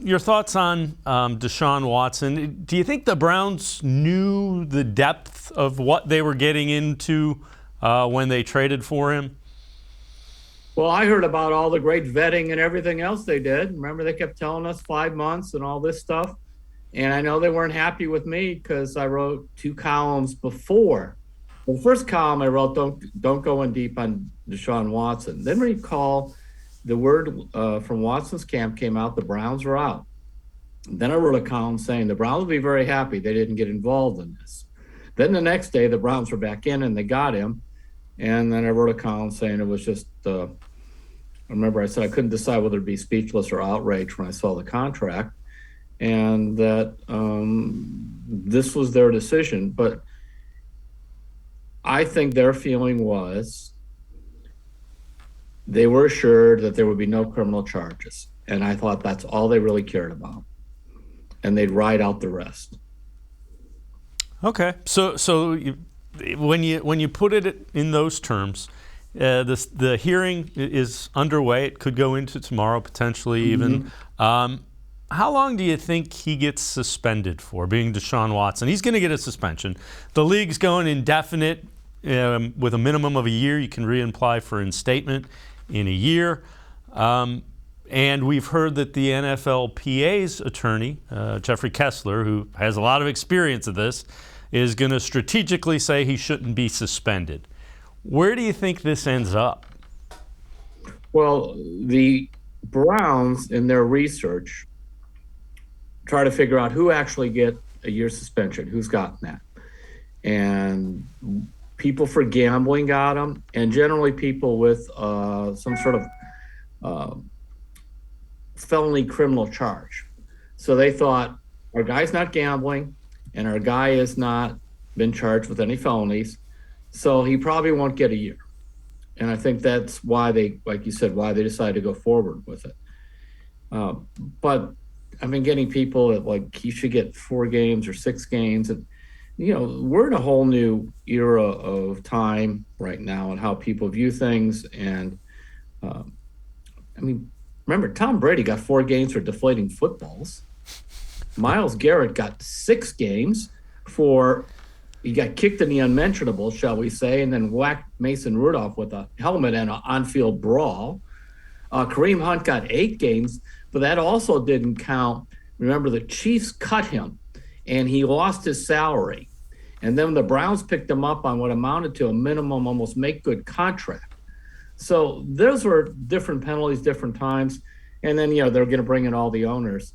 your thoughts on Deshaun Watson. Do you think the Browns knew the depth of what they were getting into when they traded for him? Well, I heard about all the great vetting and everything else they did. Remember, they kept telling us 5 months and all this stuff. And I know they weren't happy with me because I wrote 2 columns before. The first column I wrote, don't go in deep on Deshaun Watson. Then recall the word from Watson's camp came out, the Browns were out. And then I wrote a column saying the Browns will be very happy they didn't get involved in this. Then the next day, the Browns were back in and they got him. And then I wrote a column saying it was just, I remember I said I couldn't decide whether to be speechless or outraged when I saw the contract, and that this was their decision. But I think their feeling was they were assured that there would be no criminal charges. And I thought that's all they really cared about. And they'd ride out the rest. Okay. So when you put it in those terms, the hearing is underway. It could go into tomorrow, potentially even. How long do you think he gets suspended for, being Deshaun Watson? He's going to get a suspension. The league's going indefinite with a minimum of a year. You can reapply for instatement in a year. And we've heard that the NFLPA's attorney, Jeffrey Kessler, who has a lot of experience of this, is going to strategically say he shouldn't be suspended. Where do you think this ends up? Well, the Browns, in their research, try to figure out who actually get a year suspension, who's gotten that. And people for gambling got them, and generally people with some sort of felony criminal charge. So they thought, our guy's not gambling, and our guy has not been charged with any felonies, so he probably won't get a year. And I think that's why they, like you said, why they decided to go forward with it. But I've been getting people that, like, he should get 4 games or 6 games. And, you know, we're in a whole new era of time right now and how people view things. And, I mean, remember, Tom Brady got 4 games for deflating footballs. Myles Garrett got 6 games for, he got kicked in the unmentionable, shall we say, and then whacked Mason Rudolph with a helmet and an on-field brawl. Kareem Hunt got 8 games, but that also didn't count. Remember, the Chiefs cut him, and he lost his salary. And then the Browns picked him up on what amounted to a minimum, almost make-good contract. So those were different penalties, different times. And then, you know, they're going to bring in all the owners.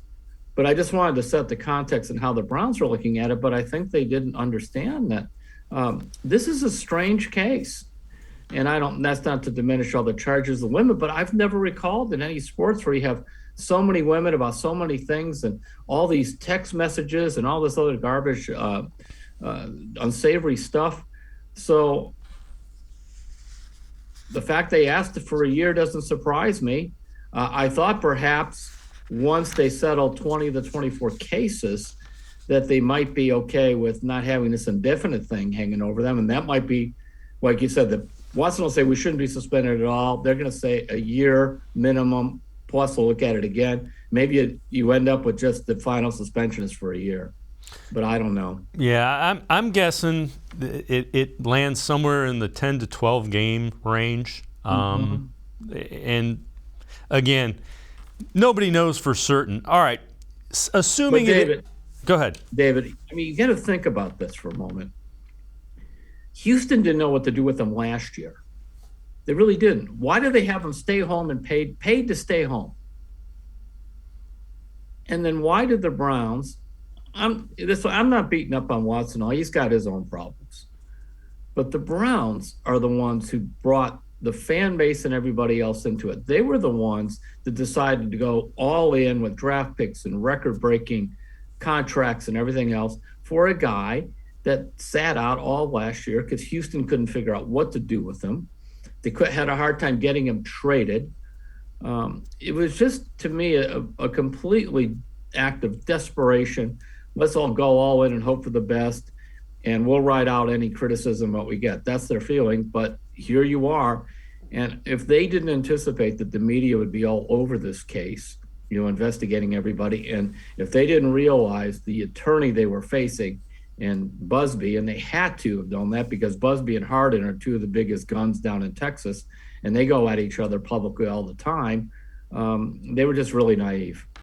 But I just wanted to set the context and how the Browns were looking at it. But I think they didn't understand that this is a strange case. And that's not to diminish all the charges of women, but I've never recalled in any sports where you have so many women about so many things and all these text messages and all this other garbage, unsavory stuff. So the fact they asked for a year doesn't surprise me. I thought perhaps once they settled 20 of the 24 cases that they might be okay with not having this indefinite thing hanging over them. And that might be, like you said, that Watson will say we shouldn't be suspended at all. They're going to say a year minimum, plus we'll look at it again. Maybe you end up with just the final suspension is for a year. But I don't know. Yeah, I'm guessing it lands somewhere in the 10 to 12 game range. And again, nobody knows for certain. All right, assuming but David, go ahead. David, I mean, you got to think about this for a moment. Houston didn't know what to do with him last year. They really didn't. Why did they have him stay home and paid to stay home? And then why did the Browns? I'm not beating up on Watson. He's got his own problems. But the Browns are the ones who brought the fan base and everybody else into it. They were the ones that decided to go all in with draft picks and record-breaking contracts and everything else for a guy that sat out all last year because Houston couldn't figure out what to do with him. They had a hard time getting him traded. It was just, to me, a completely act of desperation. Let's all go all in and hope for the best, and we'll ride out any criticism that we get. That's their feeling, but here you are. And if they didn't anticipate that the media would be all over this case, investigating everybody. And if they didn't realize the attorney they were facing and Busby, and they had to have known that because Busby and Hardin are two of the biggest guns down in Texas, and they go at each other publicly all the time. They were just really naive.